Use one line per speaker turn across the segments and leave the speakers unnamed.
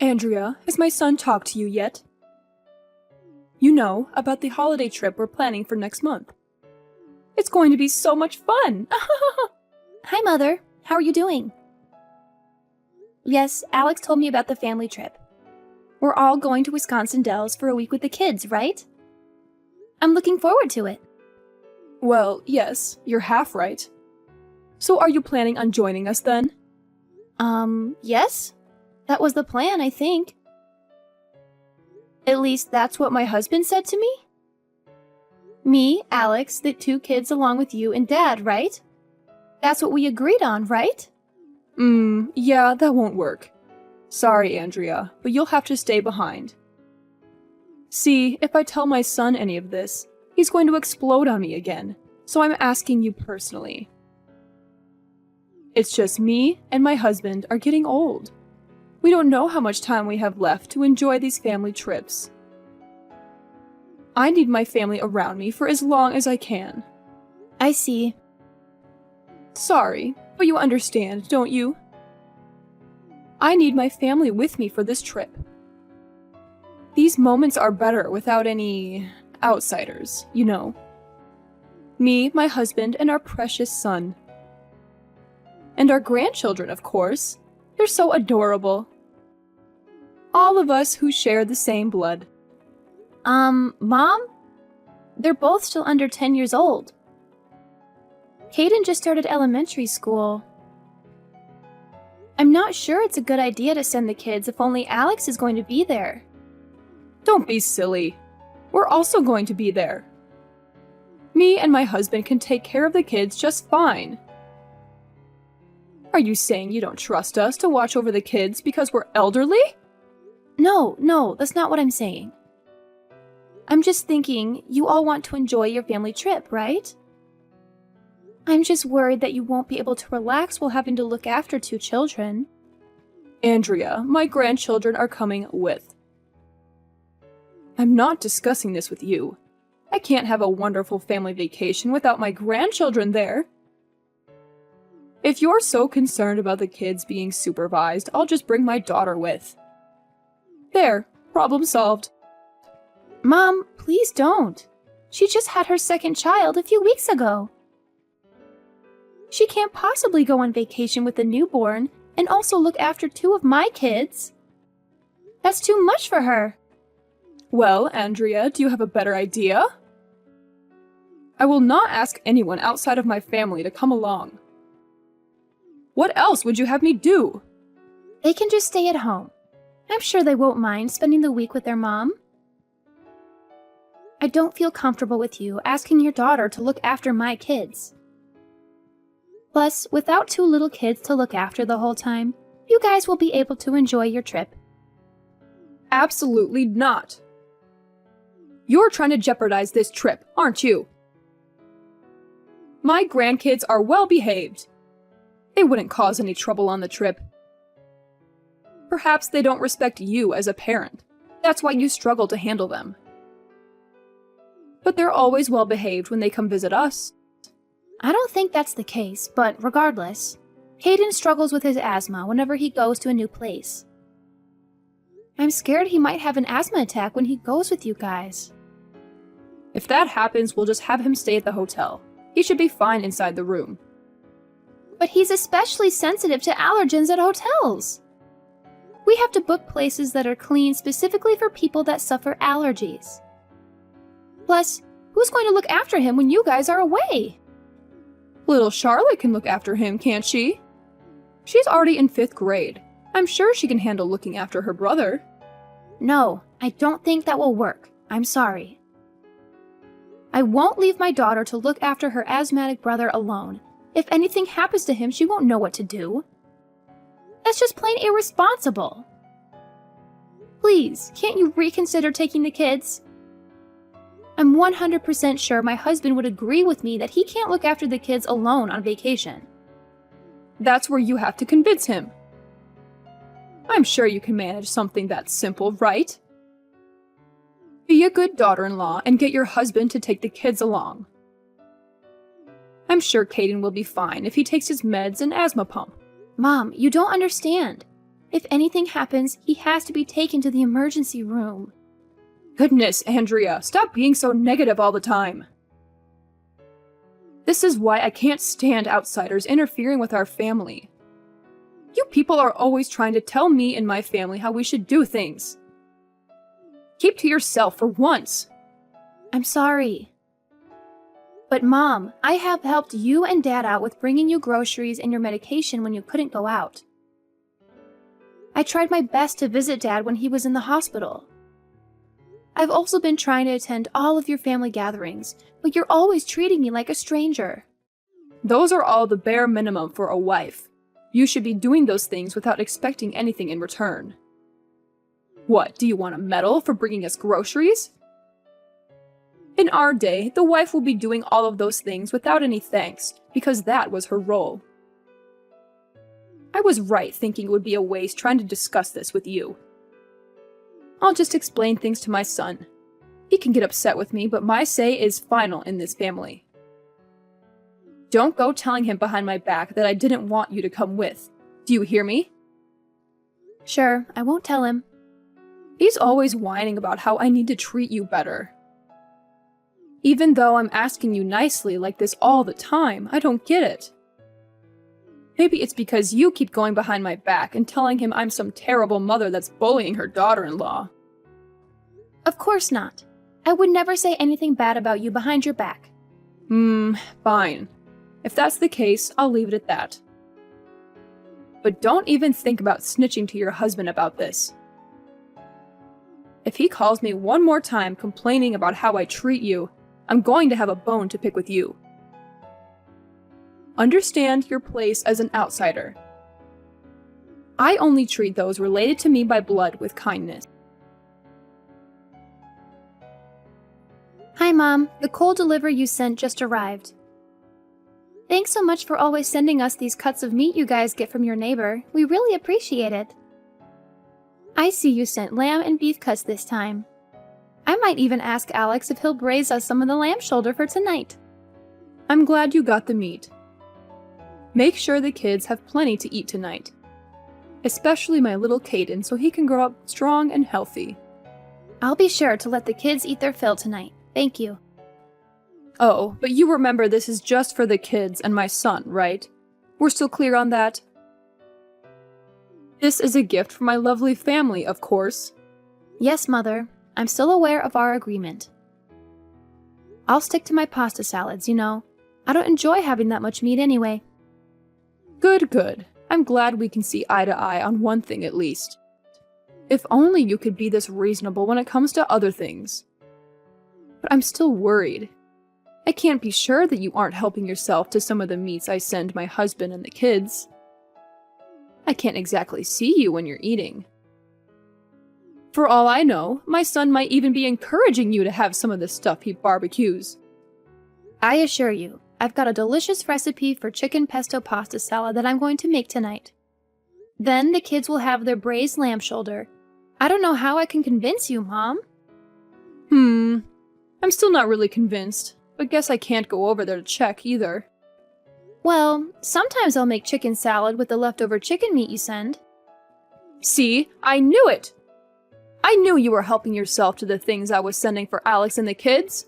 Andrea, has my son talked to you yet? You know, about the holiday trip we're planning for next month. It's going to be so much fun!
Hi, Mother. How are you doing? Yes, Alex told me about the family trip. We're all going to Wisconsin Dells for a week with the kids, right? I'm looking forward to it.
Well, yes, you're half right. So are you planning on joining us then?
Yes? That was the plan, I think. At least that's what my husband said to me. Me, Alex, the 2 kids along with you and Dad, right? That's what we agreed on, right?
Yeah, that won't work. Sorry, Andrea, but you'll have to stay behind. See, if I tell my son any of this, he's going to explode on me again, so I'm asking you personally. It's just me and my husband are getting old. We don't know how much time we have left to enjoy these family trips. I need my family around me for as long as I can.
I see.
Sorry, but you understand, don't you? I need my family with me for this trip. These moments are better without any outsiders, you know. Me, my husband, and our precious son. And our grandchildren, of course. They're so adorable. All of us who share the same blood.
Mom? They're both still under 10 years old. Caden just started elementary school. I'm not sure it's a good idea to send the kids if only Alex is going to be there.
Don't be silly. We're also going to be there. Me and my husband can take care of the kids just fine. Are you saying you don't trust us to watch over the kids because we're elderly?
No, that's not what I'm saying. I'm just thinking you all want to enjoy your family trip, right? I'm just worried that you won't be able to relax while having to look after 2 children.
Andrea, my grandchildren are coming with. I'm not discussing this with you. I can't have a wonderful family vacation without my grandchildren there. If you're so concerned about the kids being supervised, I'll just bring my daughter with. There, problem solved.
Mom, please don't. She just had her 2nd child a few weeks ago. She can't possibly go on vacation with a newborn and also look after 2 of my kids. That's too much for her.
Well, Andrea, do you have a better idea? I will not ask anyone outside of my family to come along. What else would you have me do?
They can just stay at home. I'm sure they won't mind spending the week with their mom. I don't feel comfortable with you asking your daughter to look after my kids. Plus, without 2 little kids to look after the whole time, you guys will be able to enjoy your trip.
Absolutely not. You're trying to jeopardize this trip, aren't you? My grandkids are well behaved. They wouldn't cause any trouble on the trip. Perhaps they don't respect you as a parent. That's why you struggle to handle them. But they're always well behaved when they come visit us.
I don't think that's the case, but regardless, Caden struggles with his asthma whenever he goes to a new place. I'm scared he might have an asthma attack when he goes with you guys.
If that happens, we'll just have him stay at the hotel. He should be fine inside the room.
But he's especially sensitive to allergens at hotels. We have to book places that are clean specifically for people that suffer allergies. Plus, who's going to look after him when you guys are away?
Little Charlotte can look after him, can't she? She's already in 5th grade. I'm sure she can handle looking after her brother.
No, I don't think that will work. I'm sorry. I won't leave my daughter to look after her asthmatic brother alone. If anything happens to him, she won't know what to do. That's just plain irresponsible. Please, can't you reconsider taking the kids? I'm 100% sure my husband would agree with me that he can't look after the kids alone on vacation.
That's where you have to convince him. I'm sure you can manage something that simple, right? Be a good daughter-in-law and get your husband to take the kids along. I'm sure Caden will be fine if he takes his meds and asthma pump.
Mom, you don't understand. If anything happens, he has to be taken to the emergency room.
Goodness, Andrea, stop being so negative all the time. This is why I can't stand outsiders interfering with our family. You people are always trying to tell me and my family how we should do things. Keep to yourself for once.
I'm sorry. But Mom, I have helped you and Dad out with bringing you groceries and your medication when you couldn't go out. I tried my best to visit Dad when he was in the hospital. I've also been trying to attend all of your family gatherings, but you're always treating me like a stranger.
Those are all the bare minimum for a wife. You should be doing those things without expecting anything in return. What, do you want a medal for bringing us groceries? In our day, the wife will be doing all of those things without any thanks, because that was her role. I was right thinking it would be a waste trying to discuss this with you. I'll just explain things to my son. He can get upset with me, but my say is final in this family. Don't go telling him behind my back that I didn't want you to come with. Do you hear me?
Sure, I won't tell him.
He's always whining about how I need to treat you better. Even though I'm asking you nicely like this all the time, I don't get it. Maybe it's because you keep going behind my back and telling him I'm some terrible mother that's bullying her daughter-in-law.
Of course not. I would never say anything bad about you behind your back.
Fine. If that's the case, I'll leave it at that. But don't even think about snitching to your husband about this. If he calls me one more time complaining about how I treat you, I'm going to have a bone to pick with you. Understand your place as an outsider. I only treat those related to me by blood with kindness.
Hi, Mom. The coal delivery you sent just arrived. Thanks so much for always sending us these cuts of meat you guys get from your neighbor. We really appreciate it. I see you sent lamb and beef cuts this time. I might even ask Alex if he'll braise us some of the lamb shoulder for tonight.
I'm glad you got the meat. Make sure the kids have plenty to eat tonight. Especially my little Caden, so he can grow up strong and healthy.
I'll be sure to let the kids eat their fill tonight. Thank you.
Oh, but you remember this is just for the kids and my son, right? We're still clear on that? This is a gift for my lovely family, of course.
Yes, Mother. I'm still aware of our agreement. I'll stick to my pasta salads, you know. I don't enjoy having that much meat anyway.
Good, good. I'm glad we can see eye to eye on one thing at least. If only you could be this reasonable when it comes to other things. But I'm still worried. I can't be sure that you aren't helping yourself to some of the meats I send my husband and the kids. I can't exactly see you when you're eating. For all I know, my son might even be encouraging you to have some of the stuff he barbecues.
I assure you, I've got a delicious recipe for chicken pesto pasta salad that I'm going to make tonight. Then the kids will have their braised lamb shoulder. I don't know how I can convince you, Mom.
I'm still not really convinced, but guess I can't go over there to check either.
Well, sometimes I'll make chicken salad with the leftover chicken meat you send.
See, I knew it! I knew you were helping yourself to the things I was sending for Alex and the kids.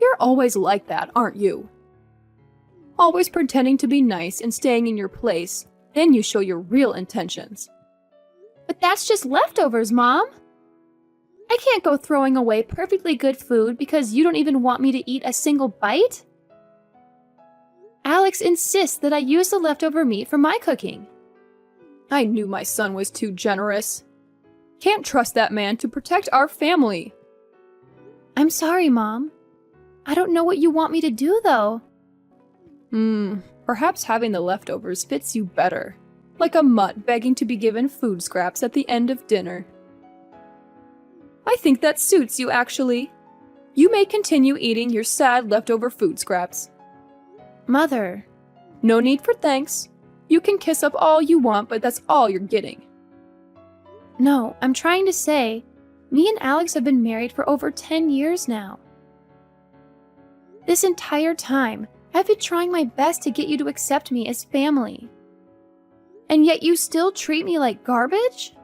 You're always like that, aren't you? Always pretending to be nice and staying in your place, then you show your real intentions.
But that's just leftovers, Mom! I can't go throwing away perfectly good food because you don't even want me to eat a single bite? Alex insists that I use the leftover meat for my cooking.
I knew my son was too generous. Can't trust that man to protect our family.
I'm sorry, Mom. I don't know what you want me to do, though.
Perhaps having the leftovers fits you better. Like a mutt begging to be given food scraps at the end of dinner. I think that suits you, actually. You may continue eating your sad leftover food scraps.
Mother.
No need for thanks. You can kiss up all you want, but that's all you're getting.
No, I'm trying to say, me and Alex have been married for over 10 years now. This entire time, I've been trying my best to get you to accept me as family. And yet you still treat me like garbage?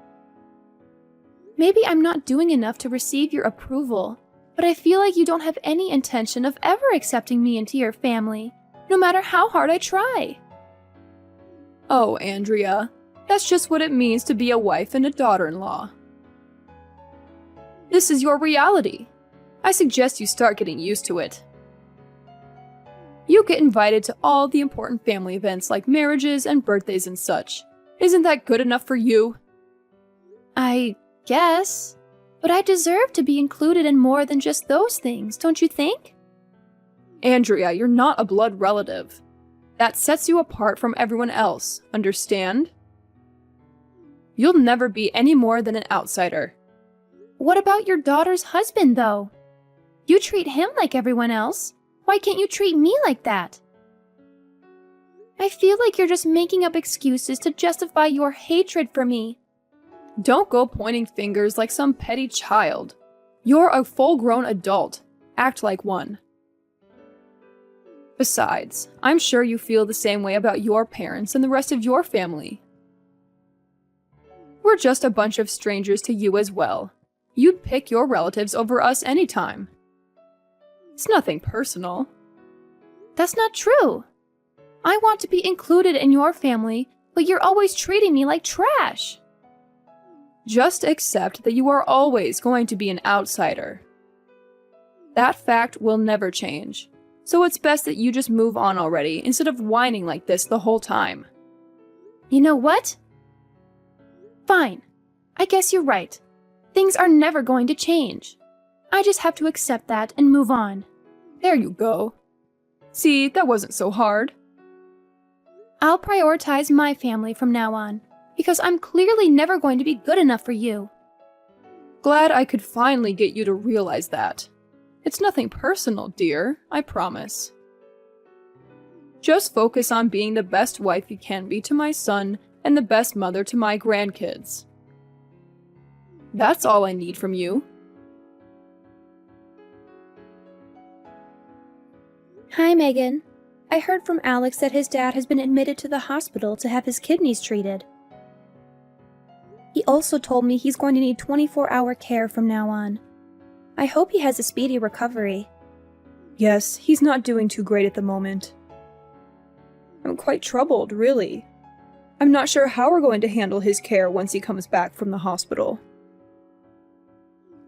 Maybe I'm not doing enough to receive your approval, but I feel like you don't have any intention of ever accepting me into your family, no matter how hard I try.
Oh, Andrea, that's just what it means to be a wife and a daughter-in-law. This is your reality. I suggest you start getting used to it. You get invited to all the important family events like marriages and birthdays and such. Isn't that good enough for you?
I guess, but I deserve to be included in more than just those things, don't you think?
Andrea, you're not a blood relative. That sets you apart from everyone else, understand? You'll never be any more than an outsider.
What about your daughter's husband, though? You treat him like everyone else. Why can't you treat me like that? I feel like you're just making up excuses to justify your hatred for me.
Don't go pointing fingers like some petty child. You're a full-grown adult. Act like one. Besides, I'm sure you feel the same way about your parents and the rest of your family. We're just a bunch of strangers to you as well. You'd pick your relatives over us anytime. It's nothing personal.
That's not true. I want to be included in your family, but you're always treating me like trash.
Just accept that you are always going to be an outsider. That fact will never change, so it's best that you just move on already instead of whining like this the whole time.
You know what? Fine. I guess you're right. Things are never going to change. I just have to accept that and move on.
There you go. See, that wasn't so hard.
I'll prioritize my family from now on, because I'm clearly never going to be good enough for you.
Glad I could finally get you to realize that. It's nothing personal, dear, I promise. Just focus on being the best wife you can be to my son and the best mother to my grandkids. That's all I need from you.
Hi, Megan. I heard from Alex that his dad has been admitted to the hospital to have his kidneys treated. He also told me he's going to need 24-hour care from now on. I hope he has a speedy recovery.
Yes, he's not doing too great at the moment. I'm quite troubled, really. I'm not sure how we're going to handle his care once he comes back from the hospital.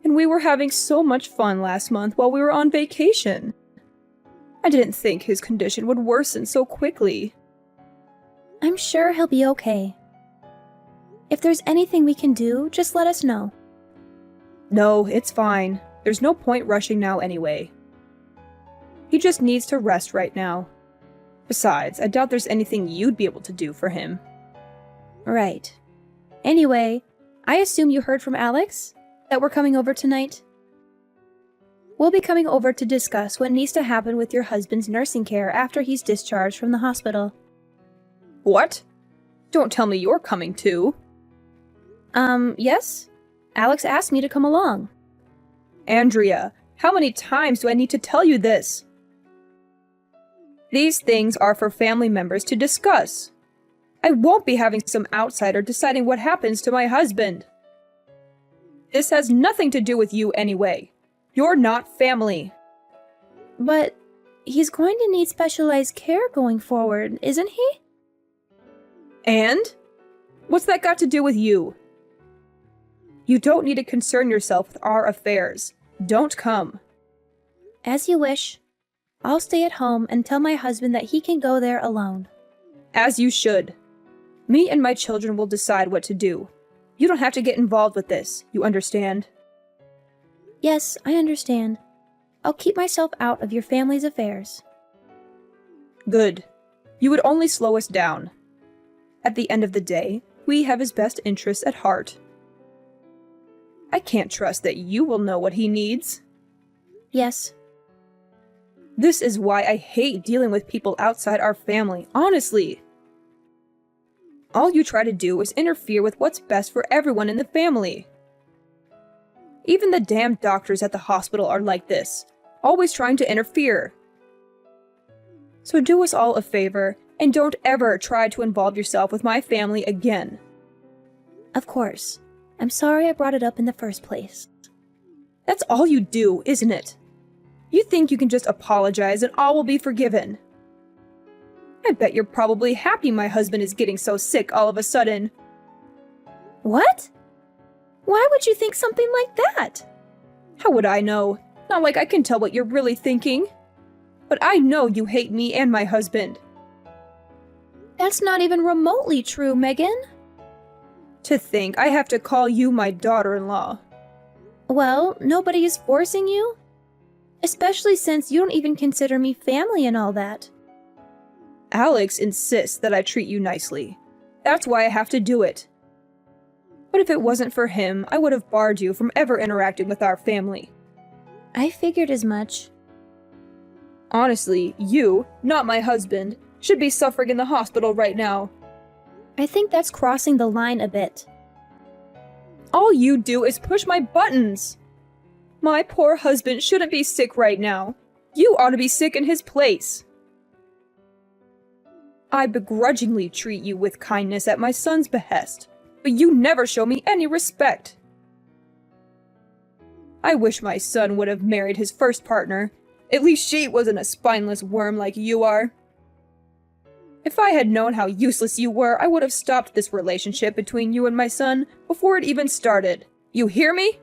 And we were having so much fun last month while we were on vacation. I didn't think his condition would worsen so quickly.
I'm sure he'll be okay. If there's anything we can do, just let us know.
No, it's fine. There's no point rushing now anyway. He just needs to rest right now. Besides, I doubt there's anything you'd be able to do for him.
Right. Anyway, I assume you heard from Alex? That we're coming over tonight? We'll be coming over to discuss what needs to happen with your husband's nursing care after he's discharged from the hospital.
What? Don't tell me you're coming too.
Yes? Alex asked me to come along.
Andrea, how many times do I need to tell you this? These things are for family members to discuss. I won't be having some outsider deciding what happens to my husband. This has nothing to do with you anyway. You're not family.
But he's going to need specialized care going forward, isn't he?
And? What's that got to do with you? You don't need to concern yourself with our affairs. Don't come.
As you wish. I'll stay at home and tell my husband that he can go there alone.
As you should. Me and my children will decide what to do. You don't have to get involved with this, you understand?
Yes, I understand. I'll keep myself out of your family's affairs.
Good. You would only slow us down. At the end of the day, we have his best interests at heart. I can't trust that you will know what he needs.
Yes.
This is why I hate dealing with people outside our family, honestly. All you try to do is interfere with what's best for everyone in the family. Even the damn doctors at the hospital are like this, always trying to interfere. So do us all a favor And don't ever try to involve yourself with my family again.
Of course. I'm sorry I brought it up in the first place.
That's all you do, isn't it? You think you can just apologize and all will be forgiven. I bet you're probably happy my husband is getting so sick all of a sudden.
What? Why would you think something like that?
How would I know? Not like I can tell what you're really thinking. But I know you hate me and my husband.
That's not even remotely true, Megan.
To think I have to call you my daughter-in-law.
Well, nobody is forcing you. Especially since you don't even consider me family and all that.
Alex insists that I treat you nicely. That's why I have to do it. But if it wasn't for him, I would have barred you from ever interacting with our family.
I figured as much.
Honestly, you, not my husband, should be suffering in the hospital right now.
I think that's crossing the line a bit.
All you do is push my buttons. My poor husband shouldn't be sick right now. You ought to be sick in his place. I begrudgingly treat you with kindness at my son's behest, but you never show me any respect. I wish my son would have married his first partner. At least she wasn't a spineless worm like you are. If I had known how useless you were, I would have stopped this relationship between you and my son before it even started. You hear me?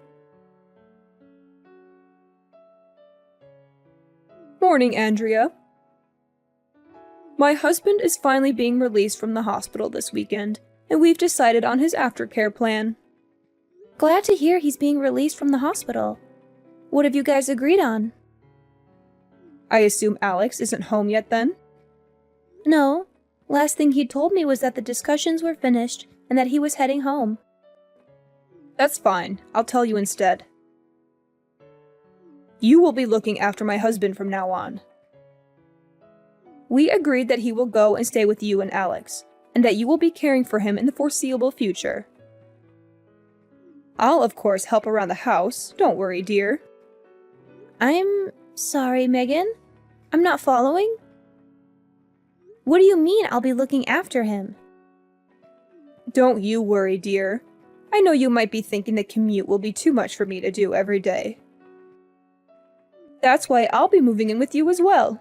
Morning, Andrea. My husband is finally being released from the hospital this weekend, and we've decided on his aftercare plan.
Glad to hear he's being released from the hospital. What have you guys agreed on?
I assume Alex isn't home yet then?
No. Last thing he told me was that the discussions were finished and that he was heading home.
That's fine. I'll tell you instead. You will be looking after my husband from now on. We agreed that he will go and stay with you and Alex, and that you will be caring for him in the foreseeable future. I'll, of course, help around the house. Don't worry, dear.
I'm sorry, Megan. I'm not following. What do you mean I'll be looking after him?
Don't you worry, dear. I know you might be thinking the commute will be too much for me to do every day. That's why I'll be moving in with you as well.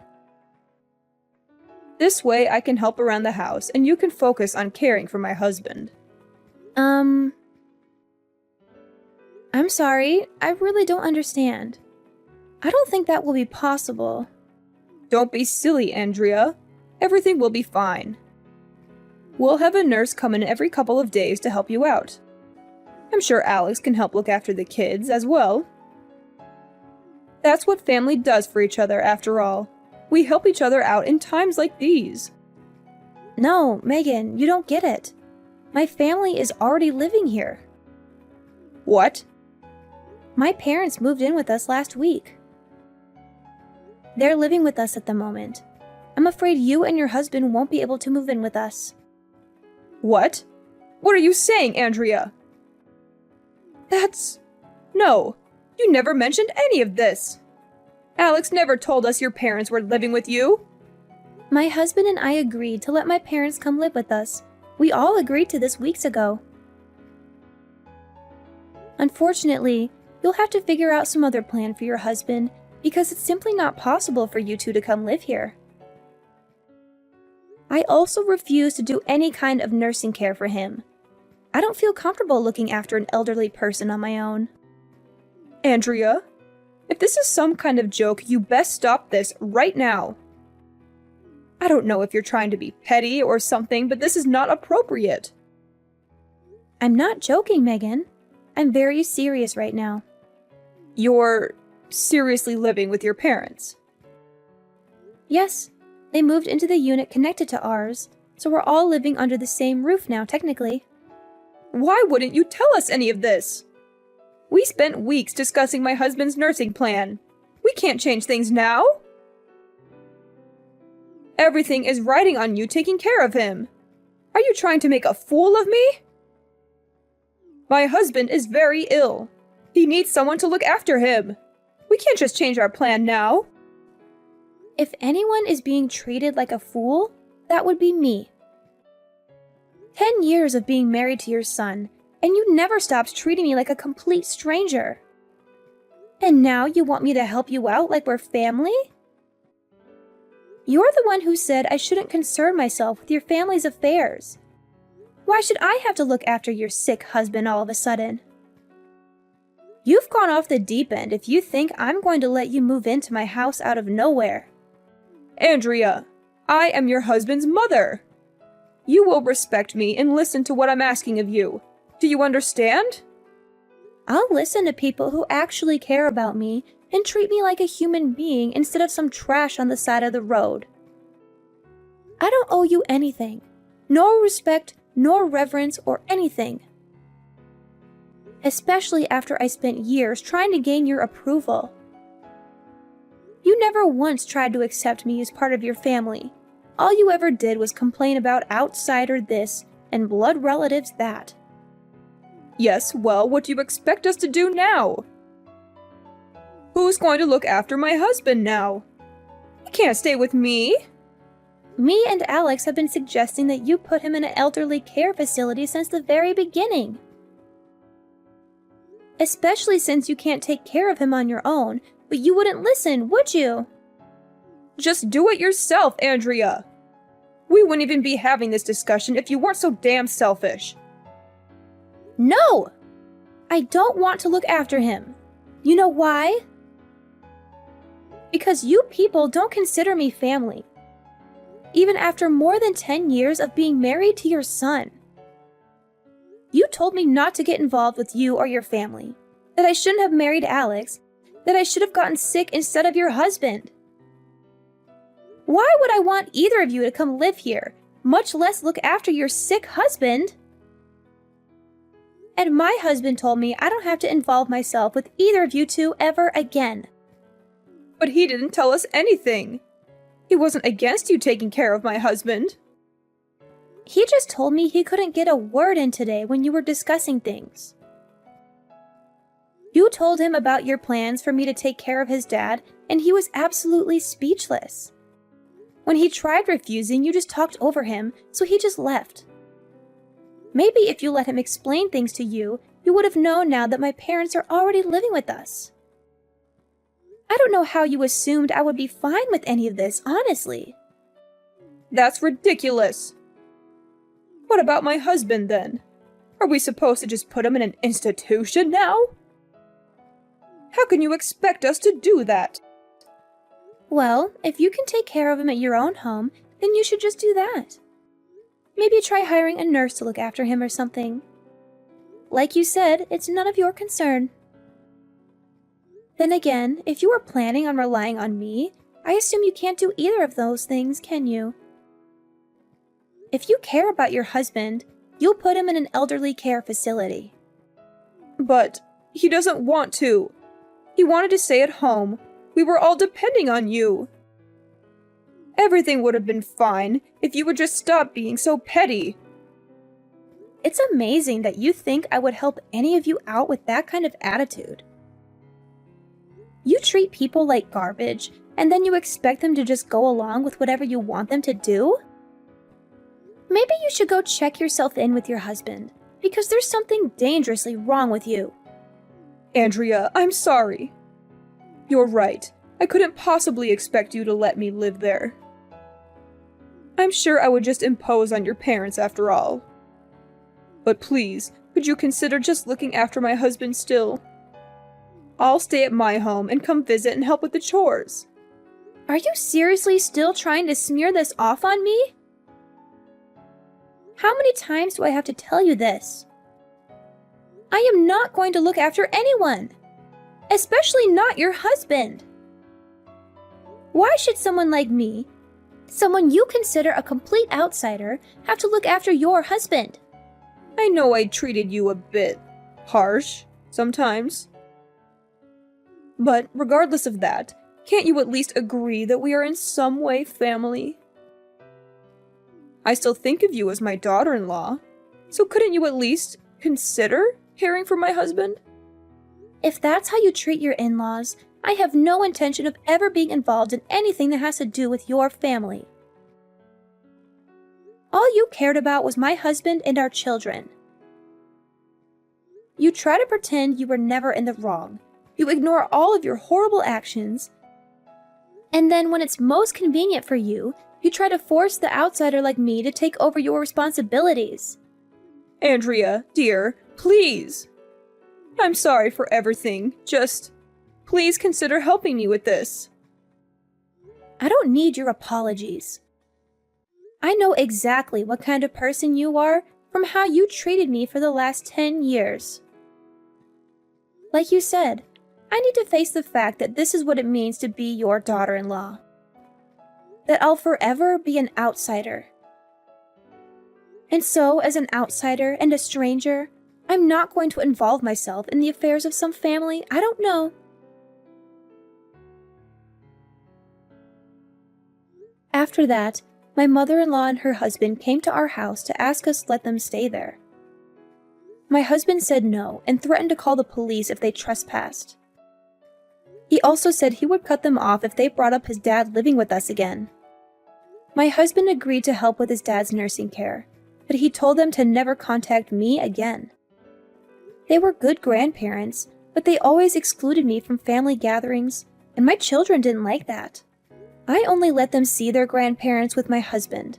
This way I can help around the house and you can focus on caring for my husband.
I'm sorry, I really don't understand. I don't think that will be possible.
Don't be silly, Andrea. Everything will be fine. We'll have a nurse come in every couple of days to help you out. I'm sure Alex can help look after the kids as well. That's what family does for each other, after all. We help each other out in times like these.
No, Megan, you don't get it. My family is already living here.
What?
My parents moved in with us last week. They're living with us at the moment. I'm afraid you and your husband won't be able to move in with us.
What? What are you saying, Andrea? No, you never mentioned any of this. Alex never told us your parents were living with you.
My husband and I agreed to let my parents come live with us. We all agreed to this weeks ago. Unfortunately, you'll have to figure out some other plan for your husband because it's simply not possible for you two to come live here. I also refuse to do any kind of nursing care for him. I don't feel comfortable looking after an elderly person on my own.
Andrea, if this is some kind of joke, you best stop this right now. I don't know if you're trying to be petty or something, but this is not appropriate.
I'm not joking, Megan. I'm very serious right now.
You're seriously living with your parents?
Yes, they moved into the unit connected to ours, so we're all living under the same roof now, technically.
Why wouldn't you tell us any of this? We spent weeks discussing my husband's nursing plan. We can't change things now. Everything is riding on you taking care of him. Are you trying to make a fool of me? My husband is very ill. He needs someone to look after him. We can't just change our plan now.
If anyone is being treated like a fool, that would be me. 10 years of being married to your son, and you never stopped treating me like a complete stranger. And now you want me to help you out like we're family? You're the one who said I shouldn't concern myself with your family's affairs. Why should I have to look after your sick husband all of a sudden? You've gone off the deep end if you think I'm going to let you move into my house out of nowhere.
Andrea, I am your husband's mother. You will respect me and listen to what I'm asking of you. Do you understand?
I'll listen to people who actually care about me and treat me like a human being instead of some trash on the side of the road. I don't owe you anything. No respect, nor reverence, or anything. Especially after I spent years trying to gain your approval. You never once tried to accept me as part of your family. All you ever did was complain about outsider this and blood relatives that.
Yes, well, what do you expect us to do now? Who's going to look after my husband now? He can't stay with me.
Me and Alex have been suggesting that you put him in an elderly care facility since the very beginning. Especially since you can't take care of him on your own, but you wouldn't listen, would you?
Just do it yourself, Andrea. We wouldn't even be having this discussion if you weren't so damn selfish.
No! I don't want to look after him. You know why? Because you people don't consider me family. Even after more than 10 years of being married to your son. You told me not to get involved with you or your family, that I shouldn't have married Alex, that I should have gotten sick instead of your husband. Why would I want either of you to come live here, much less look after your sick husband? And my husband told me I don't have to involve myself with either of you two ever again.
But he didn't tell us anything. He wasn't against you taking care of my husband.
He just told me he couldn't get a word in today when you were discussing things. You told him about your plans for me to take care of his dad, and he was absolutely speechless. When he tried refusing, you just talked over him, so he just left. Maybe if you let him explain things to you, you would have known now that my parents are already living with us. I don't know how you assumed I would be fine with any of this, honestly.
That's ridiculous. What about my husband, then? Are we supposed to just put him in an institution now? How can you expect us to do that?
Well, if you can take care of him at your own home, then you should just do that. Maybe try hiring a nurse to look after him or something. Like you said, it's none of your concern. Then again, if you were planning on relying on me, I assume you can't do either of those things, can you? If you care about your husband, you'll put him in an elderly care facility.
But he doesn't want to. He wanted to stay at home. We were all depending on you. Everything would have been fine if you would just stop being so petty.
It's amazing that you think I would help any of you out with that kind of attitude. You treat people like garbage, and then you expect them to just go along with whatever you want them to do? Maybe you should go check yourself in with your husband, because there's something dangerously wrong with you.
Andrea, I'm sorry. You're right. I couldn't possibly expect you to let me live there. I'm sure I would just impose on your parents after all. But please, could you consider just looking after my husband still? I'll stay at my home and come visit and help with the chores.
Are you seriously still trying to smear this off on me? How many times do I have to tell you this? I am not going to look after anyone, especially not your husband. Why should someone like me, someone you consider a complete outsider, have to look after your husband?
I know I treated you a bit harsh sometimes. But regardless of that, can't you at least agree that we are in some way family? I still think of you as my daughter-in-law, so couldn't you at least consider caring for my husband?
If that's how you treat your in-laws, I have no intention of ever being involved in anything that has to do with your family. All you cared about was my husband and our children. You try to pretend you were never in the wrong. You ignore all of your horrible actions. And then when it's most convenient for you, you try to force the outsider like me to take over your responsibilities.
Andrea, dear, please. I'm sorry for everything. Just, please consider helping me with this.
I don't need your apologies. I know exactly what kind of person you are from how you treated me for the last 10 years. Like you said, I need to face the fact that this is what it means to be your daughter-in-law. That I'll forever be an outsider. And so, as an outsider and a stranger, I'm not going to involve myself in the affairs of some family I don't know. After that, my mother-in-law and her husband came to our house to ask us to let them stay there. My husband said no and threatened to call the police if they trespassed. He also said he would cut them off if they brought up his dad living with us again. My husband agreed to help with his dad's nursing care, but he told them to never contact me again. They were good grandparents, but they always excluded me from family gatherings, and my children didn't like that. I only let them see their grandparents with my husband.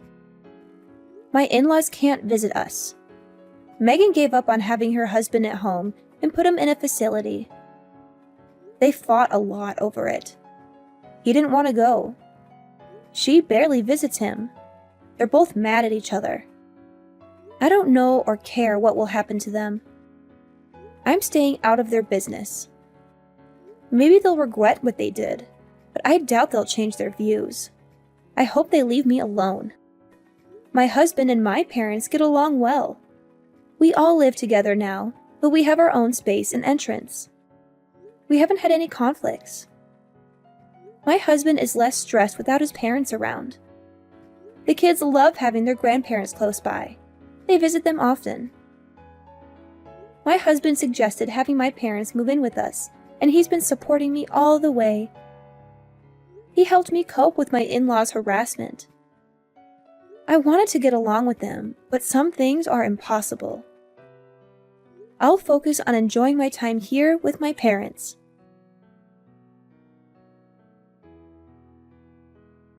My in-laws can't visit us. Megan gave up on having her husband at home and put him in a facility. They fought a lot over it. He didn't want to go. She barely visits him. They're both mad at each other. I don't know or care what will happen to them. I'm staying out of their business. Maybe they'll regret what they did, but I doubt they'll change their views. I hope they leave me alone. My husband and my parents get along well. We all live together now, but we have our own space and entrance. We haven't had any conflicts. My husband is less stressed without his parents around. The kids love having their grandparents close by. They visit them often. My husband suggested having my parents move in with us, and he's been supporting me all the way. He helped me cope with my in-laws' harassment. I wanted to get along with them, but some things are impossible. I'll focus on enjoying my time here with my parents.